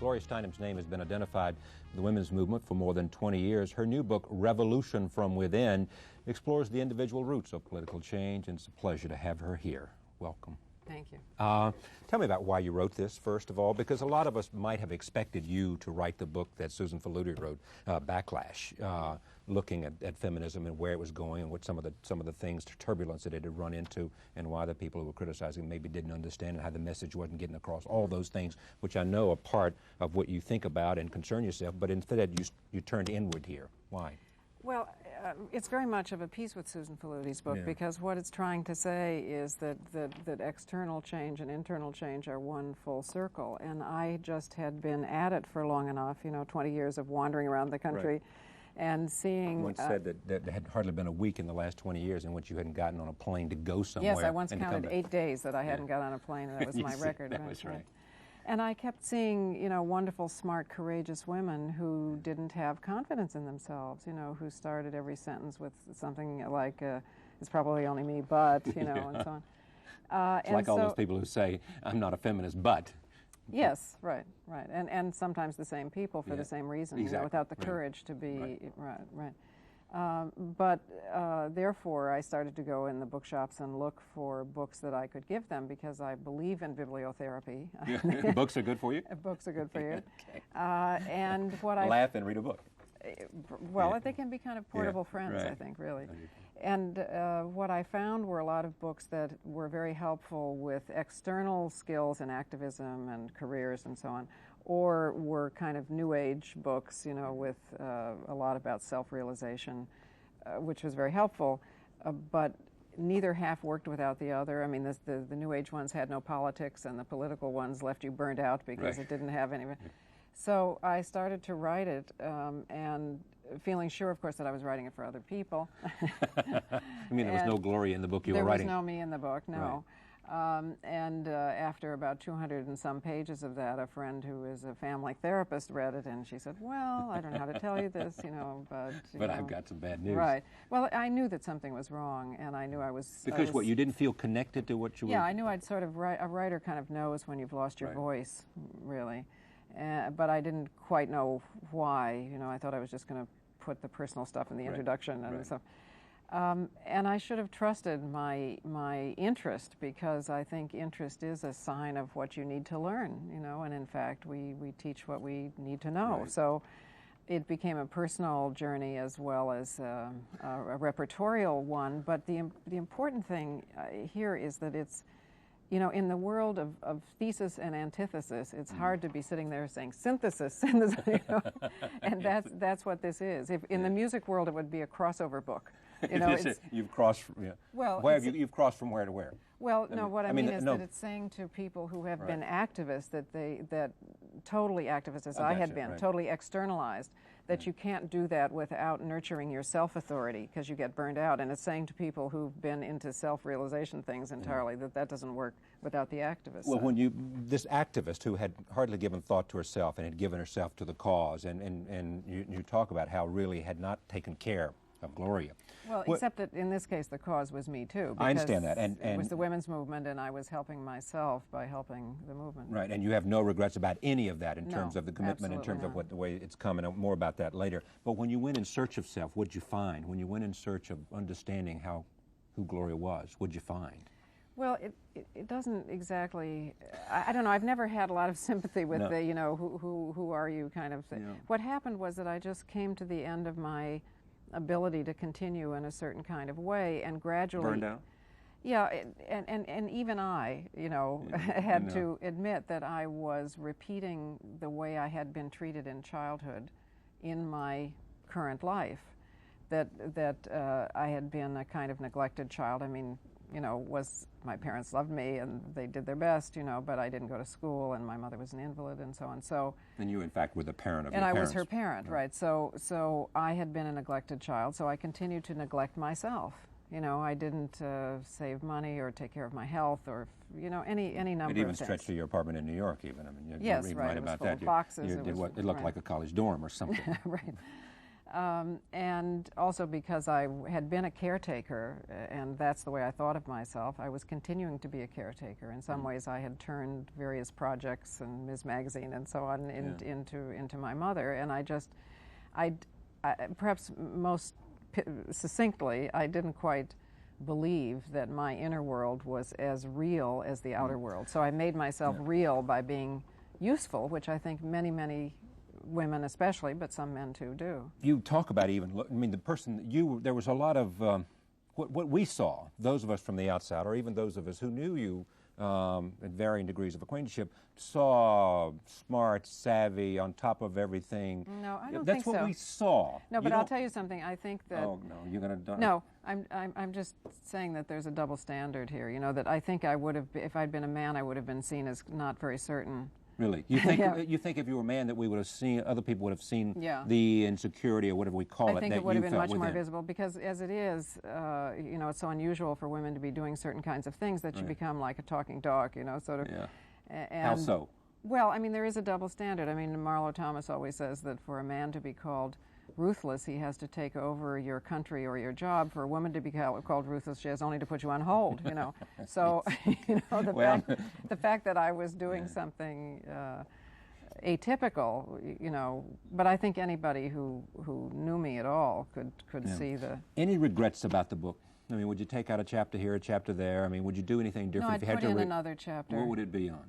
Gloria Steinem's name has been identified in the women's movement for more than 20 years. Her new book, Revolution from Within, explores the individual roots of political change, and it's a pleasure to have her here. Welcome. Thank you. Tell me about why you wrote this, first of all, because a lot of us might have expected you to write the book that Susan Faludi wrote, Backlash, looking at feminism and where it was going and what some of the things, turbulence that it had run into, and why the people who were criticizing maybe didn't understand, and how the message wasn't getting across. All those things, which I know are part of what you think about and concern yourself, but instead you turned inward here. Why? Well, it's very much of a piece with Susan Faludi's book, because what it's trying to say is that external change and internal change are one full circle. And I just had been at it for long enough, 20 years of wandering around the country and seeing... You once said that there had hardly been a week in the last 20 years in which you hadn't gotten on a plane to go somewhere. Yes, I once counted 8 days that I hadn't got on a plane, and that was my record. That was right. And I kept seeing, wonderful, smart, courageous women who didn't have confidence in themselves, who started every sentence with something like, it's probably only me, but, and so on. It's like all those people who say, I'm not a feminist, but. Yes, right. And sometimes the same people for the same reason, without the courage to be, right. Therefore, I started to go in the bookshops and look for books that I could give them, because I believe in bibliotherapy. Books are good for you? Books are good for you. Okay. And what Laugh and read a book. Well, they can be kind of portable friends, I think, really. And what I found were a lot of books that were very helpful with external skills in activism and careers and so on, or were kind of new age books, with a lot about self-realization, which was very helpful, but neither half worked without the other. I mean, the new age ones had no politics, and the political ones left you burned out because it didn't have any. So I started to write it, and feeling sure, of course, that I was writing it for other people. I mean, there was no Gloria in the book you were writing? There was no me in the book, no. After about 200 and some pages of that, a friend who is a family therapist read it, and she said, well, I don't know how to tell you this, but... But I've got some bad news. Right. Well, I knew that something was wrong, and I knew I was... Because what, you didn't feel connected to what you were... Yeah, I knew I'd sort of... A writer kind of knows when you've lost your voice, really. But I didn't quite know why. I thought I was just going to put the personal stuff in the introduction and stuff. And I should have trusted my interest, because I think interest is a sign of what you need to learn, and in fact we teach what we need to know. So it became a personal journey as well as a repertorial one, but the important thing here is that it's, in the world of thesis and antithesis, it's hard to be sitting there saying synthesis, and that's what this is. If in the music world, it would be a crossover book. You've crossed. Well, you've crossed from where to where? Well, no. What I mean is that it's saying to people who have been activists that totally activists as I had been, totally externalized, that you can't do that without nurturing your self-authority, because you get burned out. And it's saying to people who've been into self-realization things entirely that doesn't work without the activist. Well, this activist who had hardly given thought to herself and had given herself to the cause, and you talk about how really had not taken care of Gloria. Well, except that in this case the cause was me too. I understand that. And it was the women's movement, and I was helping myself by helping the movement. Right, and you have no regrets about any of that in terms of the commitment, in terms of the way it's come, and more about that later. But when you went in search of self, what did you find? When you went in search of understanding who Gloria was, what did you find? Well, it doesn't exactly, I don't know, I've never had a lot of sympathy with the, who are you kind of thing. What happened was that I just came to the end of my ability to continue in a certain kind of way, and gradually... Burned out? Yeah, and even I, had to admit that I was repeating the way I had been treated in childhood in my current life, that I had been a kind of neglected child. I mean, my parents loved me and they did their best, but I didn't go to school, and my mother was an invalid and so on. So. And you, in fact, were the parent of your parents. And I was her parent, right. So I had been a neglected child, so I continued to neglect myself. I didn't save money or take care of my health or, any number of things. It even stretched to your apartment in New York, even. I mean, yes, you're right. right about It was full that. of boxes. It looked like a college dorm or something. Right. And also because I had been a caretaker, and that's the way I thought of myself, I was continuing to be a caretaker. In some ways, I had turned various projects and Ms. Magazine and so on into my mother, and I perhaps most succinctly, I didn't quite believe that my inner world was as real as the outer world. So I made myself real by being useful, which I think many, many women especially, but some men too do. You talk about the person that you were, there was a lot of, what we saw, those of us from the outside, or even those of us who knew you at varying degrees of acquaintanceship, saw smart, savvy, on top of everything. No, I don't think so. That's what we saw. No, but I'll tell you something. I think that... Oh, no, you're going to... No, I'm just saying that there's a double standard here. You know, that I think I would have, if I'd been a man, I would have been seen as not very certain. Really? You think you think if you were a man that we would have seen, other people would have seen the insecurity or whatever we call it, I think that it would have been much within. more visible because as it is, you know, it's so unusual for women to be doing certain kinds of things that you become like a talking dog, you know, sort of. Yeah. And, how so? Well, I mean, there is a double standard. I mean, Marlowe Thomas always says that for a man to be called ruthless, he has to take over your country or your job. For a woman to be called ruthless, she has only to put you on hold, you know. So, you know, the fact that I was doing something atypical, you know, but I think anybody who knew me at all could see the... Any regrets about the book? I mean, would you take out a chapter here, a chapter there? I mean, would you do anything different No, if you had I'd to... put in another chapter. What would it be on?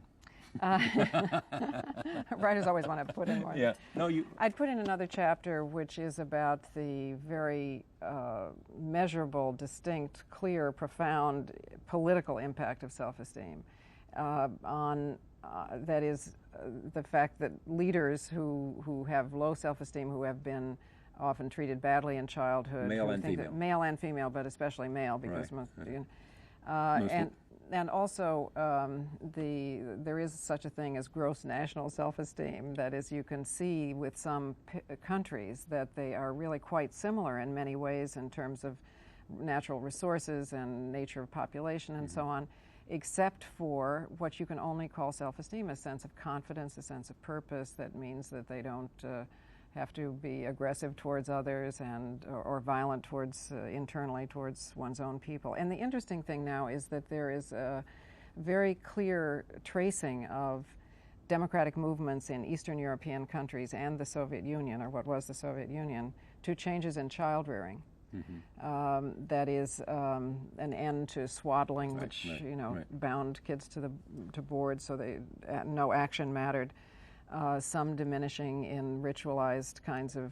Writers always want to put in more. Yeah. No, I'd put in another chapter which is about the very measurable, distinct, clear, profound political impact of self-esteem that is the fact that leaders who have low self-esteem, who have been often treated badly in childhood, male and female, but especially male, because most, you know, and also there is such a thing as gross national self-esteem. That is, you can see with some countries that they are really quite similar in many ways in terms of natural resources and nature of population and so on, except for what you can only call self-esteem, a sense of confidence, a sense of purpose that means that they don't have to be aggressive towards others or violent towards internally towards one's own people. And the interesting thing now is that there is a very clear tracing of democratic movements in Eastern European countries and the Soviet Union, or what was the Soviet Union, to changes in child rearing. That is an end to swaddling, which bound kids to boards so no action mattered. Some diminishing in ritualized kinds of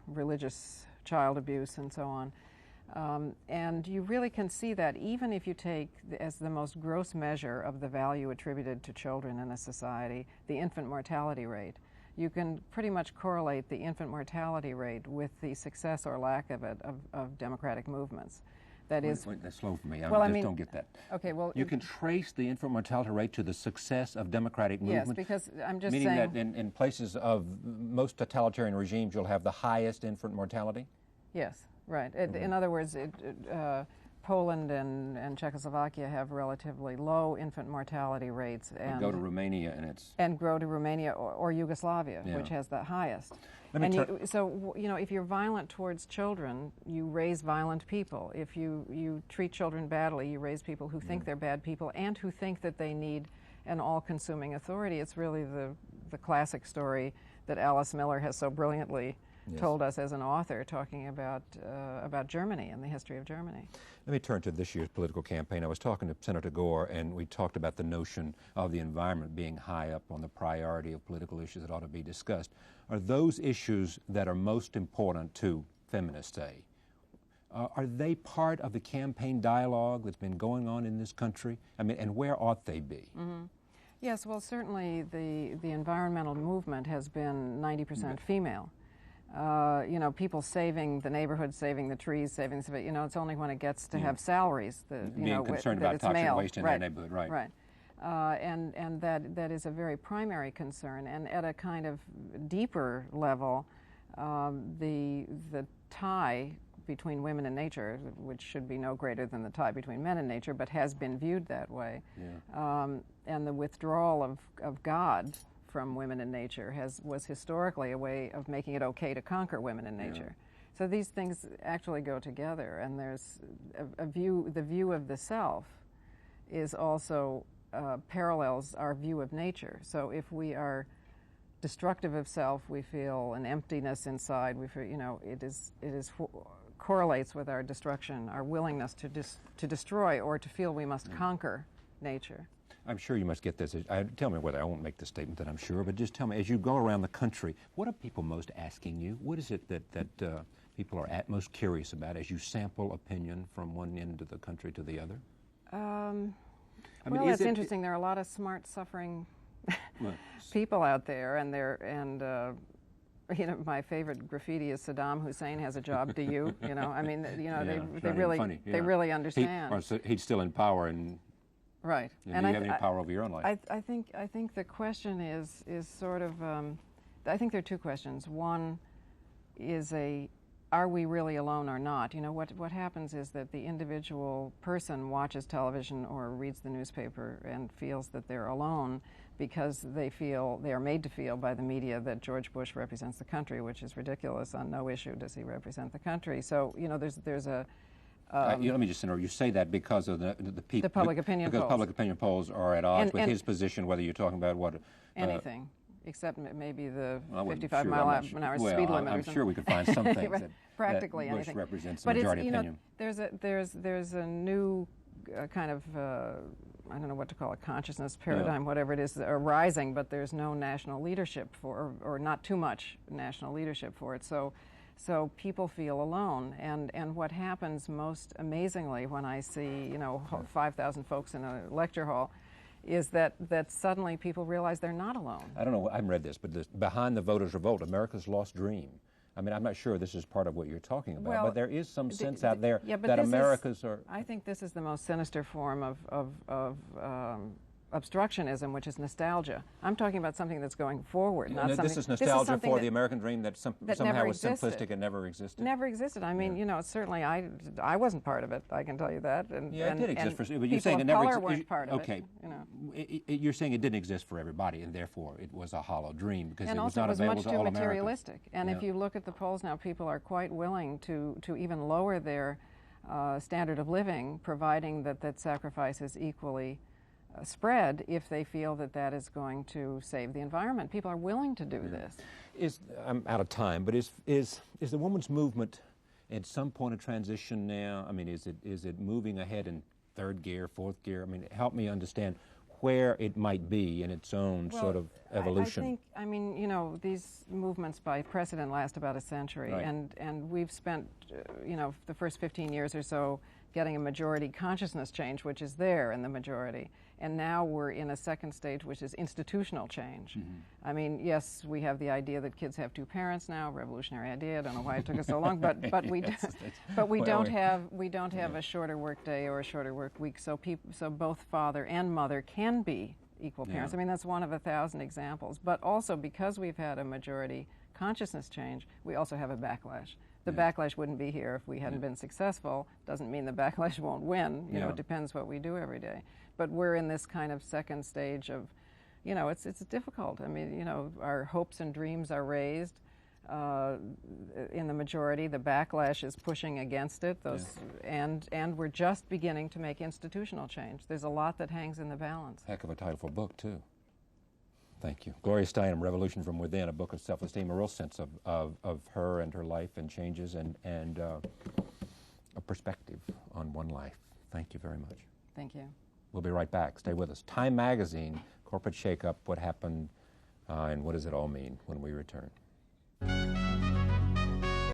religious child abuse and so on. And you really can see that even if you take as the most gross measure of the value attributed to children in a society, the infant mortality rate. You can pretty much correlate the infant mortality rate with the success or lack of it of democratic movements. That is, wait, that's slow for me. I just don't get that. Okay, well, you can trace the infant mortality rate to the success of democratic movements. Yes, because I'm just meaning saying that in places of most totalitarian regimes, you'll have the highest infant mortality. Yes, right. In other words, Poland and Czechoslovakia have relatively low infant mortality rates, and go to Romania and grow to Romania or Yugoslavia, which has the highest. So you know, if you're violent towards children, you raise violent people. If you treat children badly, you raise people who think they're bad people and who think that they need an all-consuming authority. It's really the classic story that Alice Miller has so brilliantly told us as an author, talking about Germany and the history of Germany. Let me turn to this year's political campaign. I was talking to Senator Gore, and we talked about the notion of the environment being high up on the priority of political issues that ought to be discussed. Are those issues that are most important to feminists, say, are they part of the campaign dialogue that's been going on in this country? I mean, and where ought they be? Yes, well, certainly the environmental movement has been 90% female. You know, people saving the neighborhood, saving the trees, saving the, you know, it's only when it gets to have salaries that, being concerned about toxic waste in their neighborhood, right. And that is a very primary concern. And at a kind of deeper level, the tie between women and nature, which should be no greater than the tie between men and nature, but has been viewed that way, and the withdrawal of God from women in nature was historically a way of making it okay to conquer women in nature. So these things actually go together, and there's the view of the self is also parallels our view of nature. So if we are destructive of self, we feel an emptiness inside. We feel, it correlates with our destruction, our willingness to destroy or to feel we must conquer nature. I'm sure you must get this. Tell me whether I won't make the statement that I'm sure, but just tell me, as you go around the country, what are people most asking you? What is it that people are most curious about as you sample opinion from one end of the country to the other? Well, it's interesting. There are a lot of smart, suffering people out there, and my favorite graffiti is Saddam Hussein has a job. Do you? They really understand. He's still in power, and right. And do you have any power over your own life? I think the question is sort of. I think there are two questions. One is are we really alone or not? What happens is that the individual person watches television or reads the newspaper and feels that they're alone because they are made to feel by the media that George Bush represents the country, which is ridiculous. On no issue does he represent the country. So, there's a... let me just interrupt. You say that because of the people... The public opinion polls. Because public opinion polls are at odds with his position, whether you're talking about what... anything. Except maybe the 55-mile-an-hour speed limit. I'm sure we could find some things practically that Bush anything. represents the majority opinion. There's a new kind of I don't know what to call it, consciousness paradigm, whatever it is, arising, but there's no national leadership for, or not too much national leadership for it. So people feel alone, and what happens most amazingly when I see 5,000 folks in a lecture hall is that suddenly people realize they're not alone. I don't know, I haven't read this, but behind the voters' revolt, America's lost dream. I mean, I'm not sure this is part of what you're talking about, but there is some sense out there that America's are... I think this is the most sinister form of obstructionism, which is nostalgia. I'm talking about something that's going forward, not something... This is nostalgia for the American dream that somehow was simplistic and never existed. Never existed. I mean, certainly I wasn't part of it, I can tell you that. And, it did exist for... But you're saying it never weren't part of it. You're saying it didn't exist for everybody, and therefore it was a hollow dream because it was not available to all Americans. And also it was much too materialistic. And if you look at the polls now, people are quite willing to even lower their standard of living, providing that sacrifice is equally spread if they feel that is going to save the environment. People are willing to do this. I'm out of time, but is the women's movement at some point of transition now? I mean, is it moving ahead in third gear, fourth gear? I mean, help me understand where it might be in its own sort of evolution. I think, these movements by precedent last about a century, and we've spent, the first 15 years or so getting a majority consciousness change, which is there in the majority. And now we're in a second stage, which is institutional change. Mm-hmm. I mean, yes, we have the idea that kids have two parents now, revolutionary idea. I don't know why it took us so long, but we don't have a shorter work day or a shorter work week. So both father and mother can be equal parents. I mean, that's one of 1,000 examples. But also because we've had a majority consciousness change, we also have a backlash. The backlash wouldn't be here if we hadn't been successful. Doesn't mean the backlash won't win. It depends what we do every day. But we're in this kind of second stage of, it's difficult. I mean, our hopes and dreams are raised in the majority. The backlash is pushing against it. And we're just beginning to make institutional change. There's a lot that hangs in the balance. Heck of a title for a book, too. Thank you. Gloria Steinem, Revolution from Within, a book of self-esteem, a real sense of her and her life and changes and a perspective on one life. Thank you very much. Thank you. We'll be right back. Stay with us. Time Magazine, Corporate Shakeup, what happened, and what does it all mean when we return?